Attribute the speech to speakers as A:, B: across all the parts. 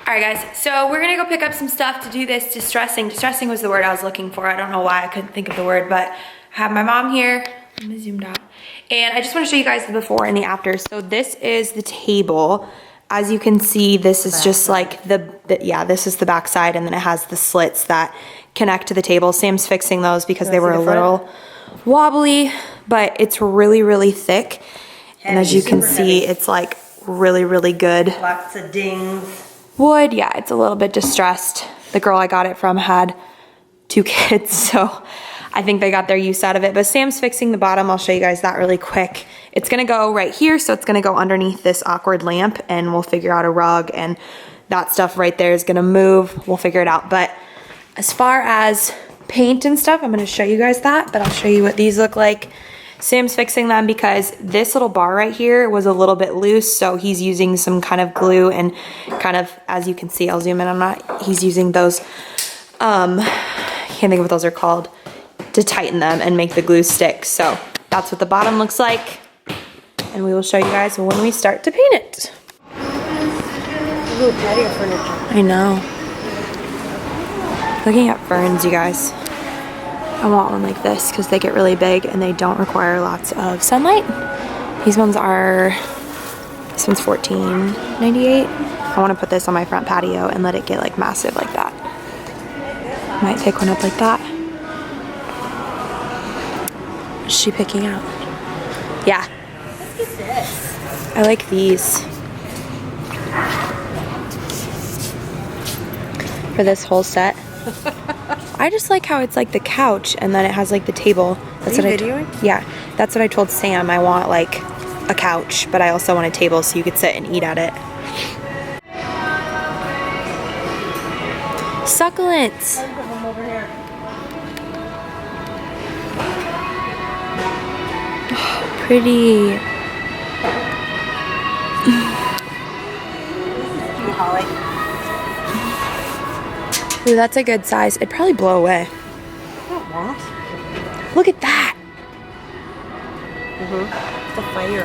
A: All right, guys, so we're gonna go pick up some stuff to do this distressing. Distressing was the word I was looking for. I don't know why I couldn't think of the word, but I have my mom here. I'm gonna zoom out. And I just wanna show you guys the before and the after. So this is the table. As you can see, this is just like this is the back side, and then it has the slits that connect to the table. Sam's fixing those because they were a little wobbly, but it's really, really thick. And as you can see, it's like really, really good.
B: Lots of dings.
A: Wood, yeah, it's a little bit distressed. The girl I got it from had 2 kids, so I think they got their use out of it. But Sam's fixing the bottom. I'll show you guys that really quick. It's gonna go right here, so it's gonna go underneath this awkward lamp, and we'll figure out a rug, and that stuff right there is gonna move. We'll figure it out. But as far as paint and stuff, I'm gonna show you guys that, but I'll show you what these look like. Sam's fixing them because this little bar right here was a little bit loose, so he's using some kind of glue and kind of, as you can see, I'll zoom in, he's using those, I can't think of what those are called, to tighten them and make the glue stick. So that's what the bottom looks like, and we will show you guys when we start to paint it.
B: Ooh, patio furniture.
A: I know. Looking at ferns, you guys. I want one like this because they get really big and they don't require lots of sunlight. This one's $14.98. I want to put this on my front patio and let it get like massive like that. Might pick one up like that. What's she picking out? Yeah.
B: Let's get this.
A: I like these. For this whole set. I just like how it's like the couch and then it has like the table. That's
B: Are you
A: what
B: videoing?
A: Yeah, that's what I told Sam. I want like a couch, but I also want a table so you could sit and eat at it. Succulents.
B: Over here.
A: Oh, pretty.
B: Holley.
A: Ooh, that's a good size. It'd probably blow away.
B: It won't.
A: Look at that.
B: It's a fire.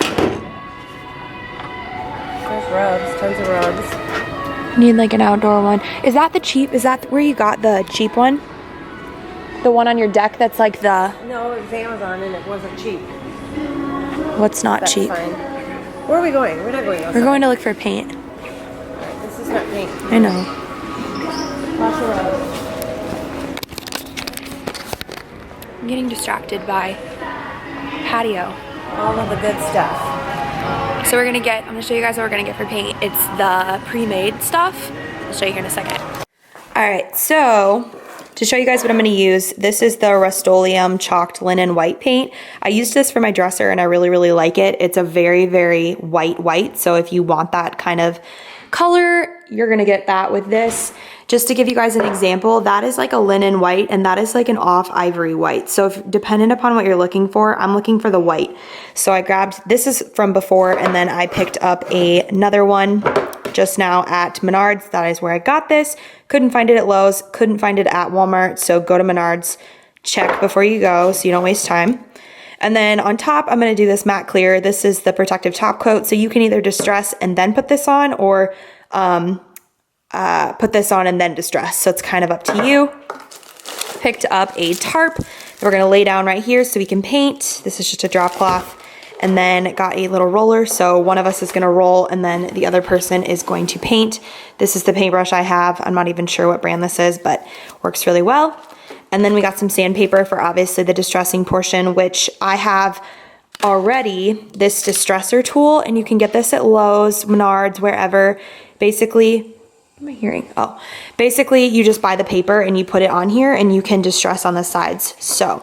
B: There's rugs, tons of rugs.
A: Need like an outdoor one. Is that the cheap? Is that where you got the cheap one? The one on your deck that's like the...
B: No, it was Amazon and it wasn't cheap.
A: What's not
B: That's
A: cheap?
B: fine. Where are we going? We're not going outside.
A: We're going to look for paint.
B: This is not paint.
A: I know.
B: Lots of rugs.
A: I'm getting distracted by patio.
B: All of the good stuff.
A: So I'm gonna show you guys what we're gonna get for paint. It's the pre-made stuff. I'll show you here in a second. All right, so to show you guys what I'm gonna use, this is the Oleum chalked linen white paint. I used this for my dresser and I really, really like it. It's a very, very white. So if you want that kind of color, you're gonna get that with this. Just to give you guys an example, that is like a linen white and that is like an off ivory white. So if dependent upon what you're looking for, I'm looking for the white. So I grabbed, this is from before, and then I picked up another one just now at Menards. That is where I got this. Couldn't find it at Lowe's, couldn't find it at Walmart. So go to Menards, check before you go so you don't waste time. And then on top, I'm gonna do this matte clear. This is the protective top coat. So you can either distress and then put this on, or put this on and then distress. So it's kind of up to you. Picked up a tarp that we're gonna lay down right here so we can paint. This is just a drop cloth. And then got a little roller. So one of us is gonna roll and then the other person is going to paint. This is the paintbrush I have. I'm not even sure what brand this is, but works really well. And then we got some sandpaper for obviously the distressing portion, which I have already this distresser tool, and you can get this at Lowe's, Menards, wherever. Basically, what am I hearing? Oh, basically you just buy the paper and you put it on here and you can distress on the sides. So,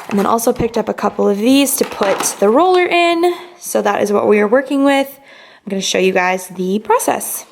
A: and then also picked up a couple of these to put the roller in. So that is what we are working with. I'm gonna show you guys the process.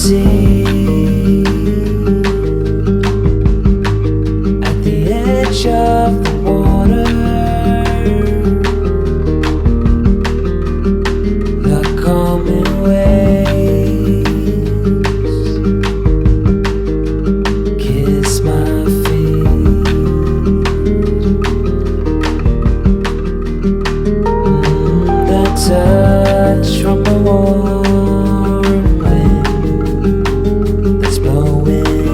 C: sea, rush of the water, the coming waves kiss my feet. The touch from the warm wind that's blowing in.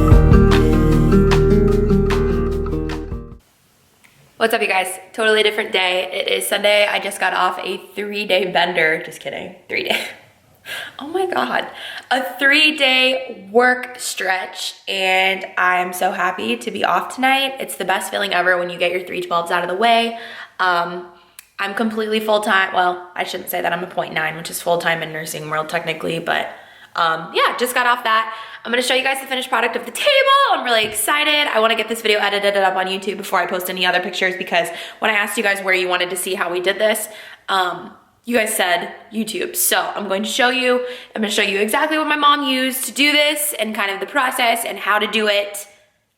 A: What's up, you guys? Totally different day. It is Sunday. I just got off a 3-day bender. Just kidding. 3-day. Oh my God. A 3-day work stretch, and I'm so happy to be off tonight. It's the best feeling ever when you get your 312s out of the way. I'm completely full-time. Well, I shouldn't say that. I'm a 0.9, which is full-time in nursing world technically, but yeah, just got off that. I'm gonna show you guys the finished product of the table. I'm really excited. I wanna get this video edited up on YouTube before I post any other pictures, because when I asked you guys where you wanted to see how we did this, you guys said YouTube. So I'm going to show you. I'm gonna show you exactly what my mom used to do this and kind of the process and how to do it.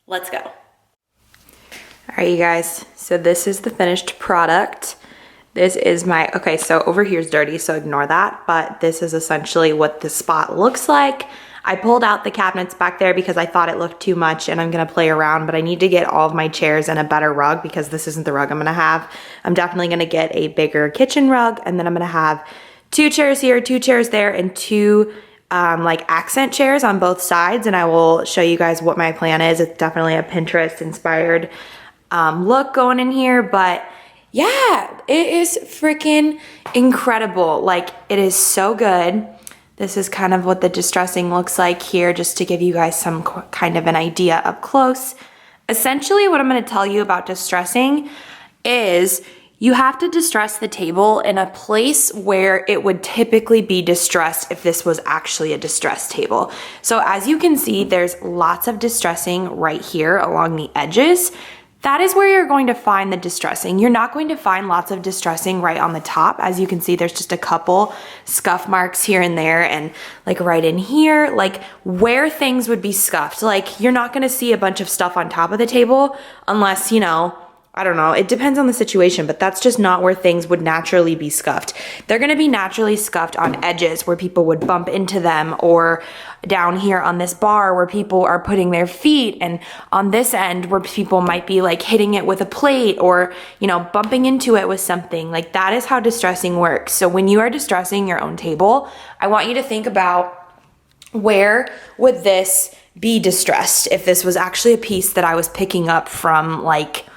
A: Let's go. All right, you guys, so this is the finished product. This is my, okay, so over here is dirty, so ignore that, but this is essentially what the spot looks like. I pulled out the cabinets back there because I thought it looked too much, and I'm gonna play around, but I need to get all of my chairs and a better rug because this isn't the rug I'm gonna have. I'm definitely gonna get a bigger kitchen rug, and then I'm gonna have 2 chairs here, 2 chairs there, and 2 like accent chairs on both sides, and I will show you guys what my plan is. It's definitely a Pinterest inspired look going in here, but yeah, it is freaking incredible. Like, it is so good. This is kind of what the distressing looks like here, just to give you guys some kind of an idea up close. Essentially, what I'm gonna tell you about distressing is you have to distress the table in a place where it would typically be distressed if this was actually a distressed table. So as you can see, there's lots of distressing right here along the edges. That is where you're going to find the distressing. You're not going to find lots of distressing right on the top. As you can see, there's just a couple scuff marks here and there, and like right in here, like where things would be scuffed. Like, you're not gonna see a bunch of stuff on top of the table unless, you know, I don't know, it depends on the situation, but that's just not where things would naturally be scuffed. They're gonna be naturally scuffed on edges where people would bump into them, or down here on this bar where people are putting their feet, and on this end where people might be like hitting it with a plate, or, you know, bumping into it with something. Like, that is how distressing works. So when you are distressing your own table, I want you to think about, where would this be distressed if this was actually a piece that I was picking up from like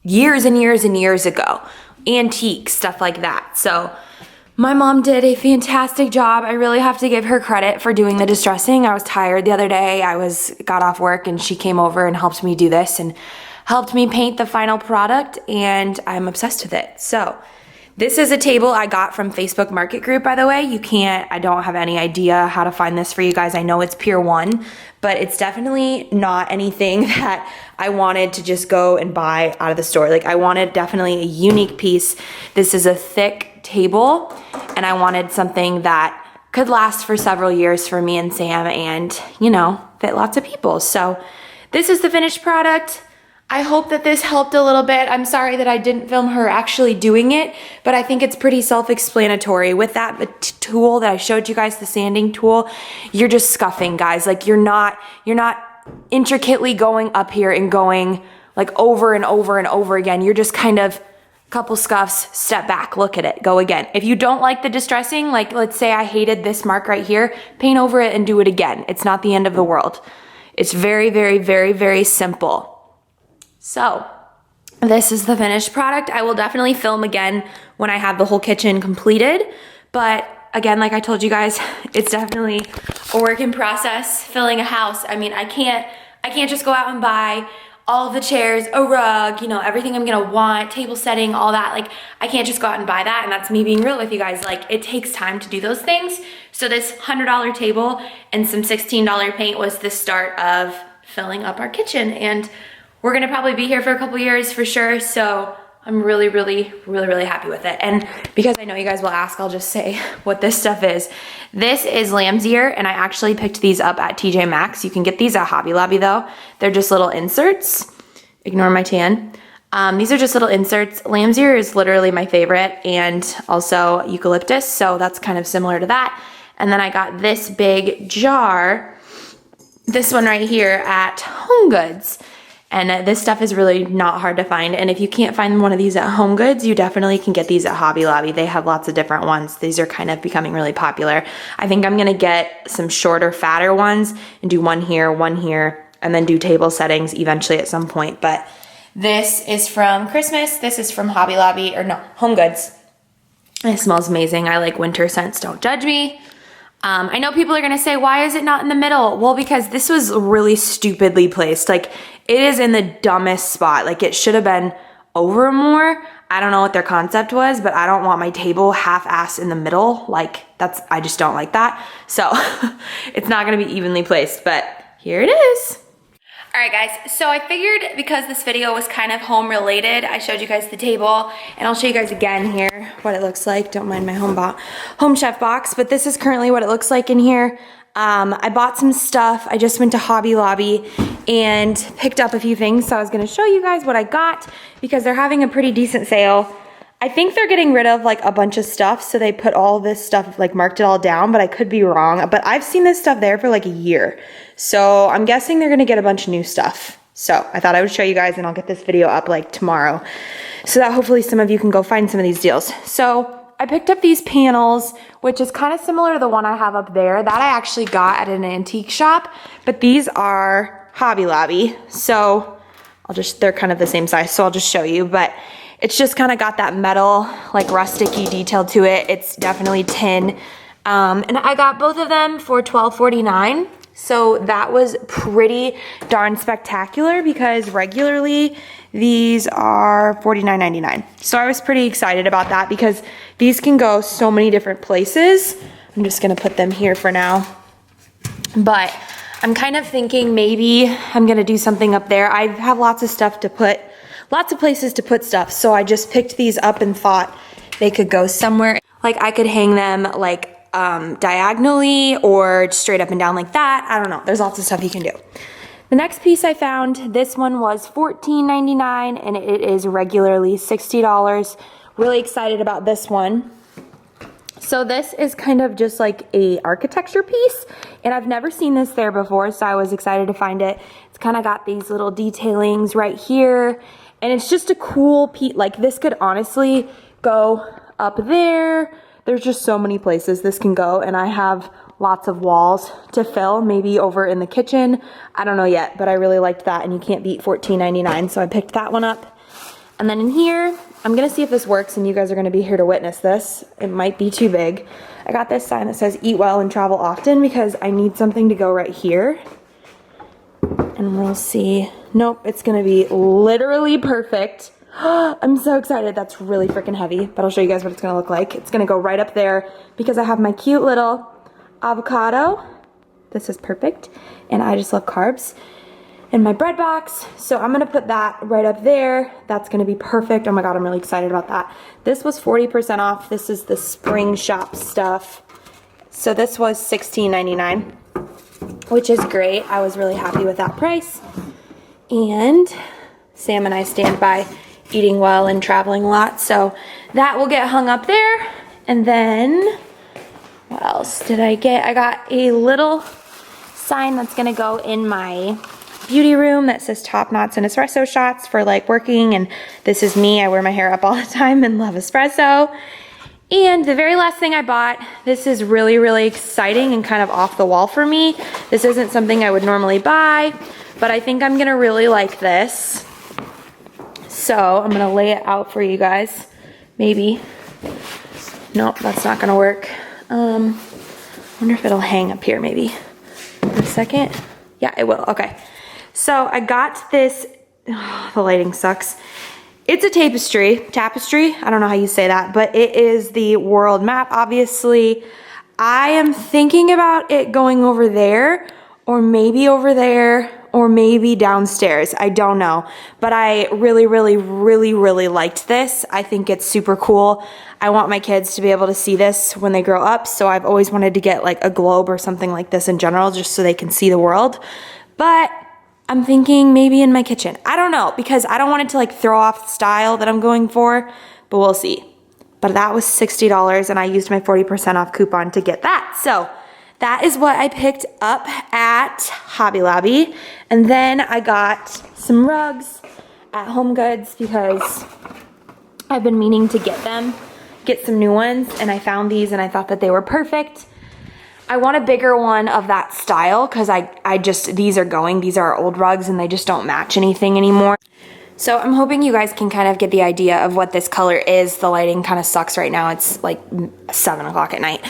A: years and years and years ago, antique stuff like that. So my mom did a fantastic job. I really have to give her credit for doing the distressing. I was tired the other day. Got off work, and she came over and helped me do this and helped me paint the final product, and I'm obsessed with it. So this is a table I got from Facebook Market Group, by the way. I don't have any idea how to find this for you guys. I know it's Pier 1, but it's definitely not anything that I wanted to just go and buy out of the store. Like, I wanted definitely a unique piece. This is a thick table, and I wanted something that could last for several years for me and Sam, and, you know, fit lots of people. So this is the finished product. I hope that this helped a little bit. I'm sorry that I didn't film her actually doing it, but I think it's pretty self-explanatory. With that tool that I showed you guys, the sanding tool, you're just scuffing, guys. Like, you're not intricately going up here and going like over and over and over again. You're just kind of couple scuffs, step back, look at it, go again. If you don't like the distressing, like let's say I hated this mark right here, paint over it and do it again. It's not the end of the world. It's very, very, very, very simple. So this is the finished product. I will definitely film again when I have the whole kitchen completed. But again, like I told you guys, it's definitely a work in process, filling a house. I mean, I can't just go out and buy all of the chairs, a rug, you know, everything I'm gonna want, table setting, all that. Like, I can't just go out and buy that, and that's me being real with you guys. Like, it takes time to do those things. So this $100 table and some $16 paint was the start of filling up our kitchen, and we're gonna probably be here for a couple years for sure. So I'm really, really, really, really happy with it. And because I know you guys will ask, I'll just say what this stuff is. This is lamb's ear, and I actually picked these up at TJ Maxx. You can get these at Hobby Lobby though. They're just little inserts. Ignore my tan. These are just little inserts. Lamb's ear is literally my favorite, and also eucalyptus, so that's kind of similar to that. And then I got this big jar, this one right here at HomeGoods. And this stuff is really not hard to find. And if you can't find one of these at HomeGoods, you definitely can get these at Hobby Lobby. They have lots of different ones. These are kind of becoming really popular. I think I'm gonna get some shorter, fatter ones and do one here, and then do table settings eventually at some point. But this is from Christmas. This is from Hobby Lobby, or no, HomeGoods. It smells amazing. I like winter scents, don't judge me. I know people are gonna say, why is it not in the middle? Well, because this was really stupidly placed. Like, it is in the dumbest spot. Like, it should have been over more. I don't know what their concept was, but I don't want my table half-assed in the middle. Like, I just don't like that. So, it's not gonna be evenly placed, but here it is. All right, guys, so I figured because this video was kind of home related, I showed you guys the table, and I'll show you guys again here what it looks like. Don't mind my home chef box, but this is currently what it looks like in here. I bought some stuff. I just went to Hobby Lobby and picked up a few things, so I was gonna show you guys what I got because they're having a pretty decent sale. I think they're getting rid of like a bunch of stuff, so they put all this stuff, like marked it all down, but I could be wrong. But I've seen this stuff there for like a year. So I'm guessing they're gonna get a bunch of new stuff. So I thought I would show you guys, and I'll get this video up like tomorrow so that hopefully some of you can go find some of these deals. So I picked up these panels, which is kind of similar to the one I have up there. That I actually got at an antique shop, but these are Hobby Lobby. So they're kind of the same size, so I'll just show you. But it's just kind of got that metal, like rusticy detail to it. It's definitely tin. And I got both of them for $12.49. So that was pretty darn spectacular because regularly these are $49.99. So I was pretty excited about that because these can go so many different places. I'm just gonna put them here for now. But I'm kind of thinking maybe I'm gonna do something up there. I have lots of stuff to put, lots of places to put stuff. So I just picked these up and thought they could go somewhere. Like I could hang them like diagonally or straight up and down like that. I don't know. There's lots of stuff you can do. The next piece I found, this one was $14.99 and it is regularly $60. Really excited about this one. So this is kind of just like a architecture piece, and I've never seen this there before, so I was excited to find it. It's kind of got these little detailings right here, and it's just a cool piece. Like this could honestly go up there. There's just so many places this can go, and I have lots of walls to fill, maybe over in the kitchen. I don't know yet, but I really liked that, and you can't beat $14.99, so I picked that one up. And then in here, I'm gonna see if this works, and you guys are gonna be here to witness this. It might be too big. I got this sign that says eat well and travel often because I need something to go right here. And we'll see. Nope, it's gonna be literally perfect. I'm so excited. That's really freaking heavy, but I'll show you guys what it's gonna look like. It's gonna go right up there because I have my cute little avocado. This is perfect, and I just love carbs. And my bread box, so I'm gonna put that right up there. That's gonna be perfect. Oh my God, I'm really excited about that. This was 40% off. This is the spring shop stuff. So this was $16.99, which is great. I was really happy with that price. And Sam and I stand by eating well and traveling a lot, so that will get hung up there. And then, what else did I get? I got a little sign that's gonna go in my beauty room that says top knots and espresso shots for like working, and this is me. I wear my hair up all the time and love espresso. And the very last thing I bought, this is really, really exciting and kind of off the wall for me. This isn't something I would normally buy, but I think I'm gonna really like this. So I'm gonna lay it out for you guys. Maybe. Nope, that's not gonna work. Wonder if it'll hang up here maybe. For a second. Yeah, it will. Okay. So I got this. Oh, the lighting sucks. It's a tapestry. I don't know how you say that, but it is the world map, obviously. I am thinking about it going over there, or maybe over there, or maybe downstairs. I don't know. But I really, really, really, really liked this. I think it's super cool. I want my kids to be able to see this when they grow up, so I've always wanted to get like a globe or something like this in general, just so they can see the world. But I'm thinking maybe in my kitchen. I don't know, because I don't want it to like throw off the style that I'm going for, but we'll see. But that was $60 and I used my 40% off coupon to get that. So that is what I picked up at Hobby Lobby. And then I got some rugs at Home Goods because I've been meaning to get some new ones, and I found these and I thought that they were perfect. I want a bigger one of that style because these are old rugs and they just don't match anything anymore. So I'm hoping you guys can kind of get the idea of what this color is. The lighting kind of sucks right now. It's like 7 o'clock at night.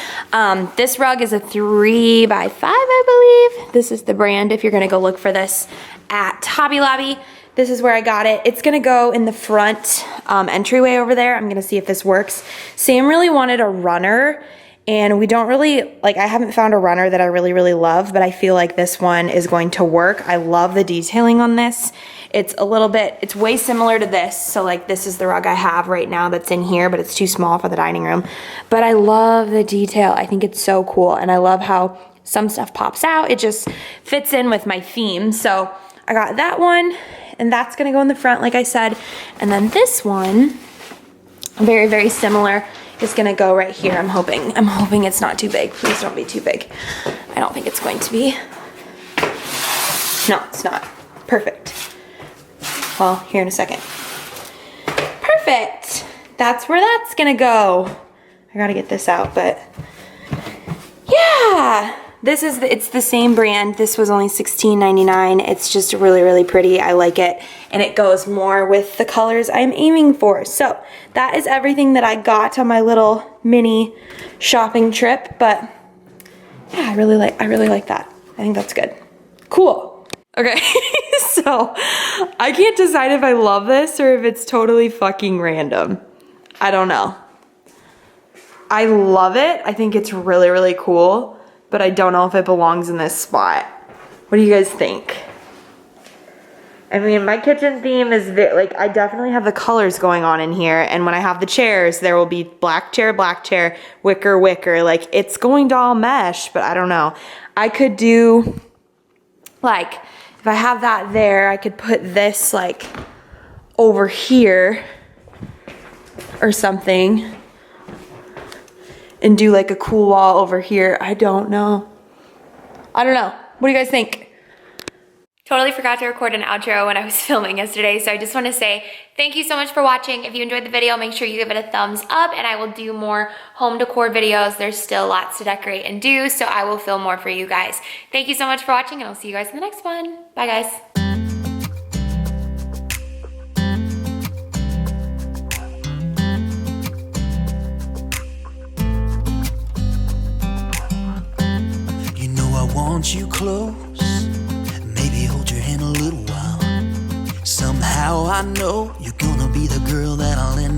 A: This rug is a 3x5, I believe. This is the brand if you're gonna go look for this at Hobby Lobby. This is where I got it. It's gonna go in the front entryway over there. I'm gonna see if this works. Sam really wanted a runner, and we don't really, like, I haven't found a runner that I really love, but I feel like this one is going to work. I love the detailing on this. It's it's way similar to this. So like this is the rug I have right now that's in here, but it's too small for the dining room. But I love the detail. I think it's so cool. And I love how some stuff pops out. It just fits in with my theme. So I got that one, and that's gonna go in the front, like I said. And then this one, very similar, is gonna go right here. I'm hoping it's not too big. Please don't be too big. I don't think it's going to be. No, it's not. Perfect. Well, here in a second. Perfect. That's where that's gonna go. I gotta get this out, but yeah. It's the same brand. This was only $16.99. It's just really pretty. I like it, and it goes more with the colors I'm aiming for. So that is everything that I got on my little mini shopping trip. But yeah, I really like that. I think that's good. Cool. Okay, so I can't decide if I love this or if it's totally fucking random. I don't know. I love it. I think it's really cool. But I don't know if it belongs in this spot. What do you guys think? I mean, my kitchen theme is I definitely have the colors going on in here, and when I have the chairs, there will be black chair, wicker, like it's going to all mesh, but I don't know. I could do, like, if I have that there, I could put this like over here or something. And do like a cool wall over here. I don't know. What do you guys think? Totally forgot to record an outro when I was filming yesterday, so I just want to say thank you so much for watching. If you enjoyed the video, make sure you give it a thumbs up, and I will do more home decor videos. There's still lots to decorate and do, so I will film more for you guys. Thank you so much for watching, and I'll see you guys in the next one. Bye, guys.
C: Want you close, maybe hold your hand a little while. Somehow I know you're gonna be the girl that I'll end up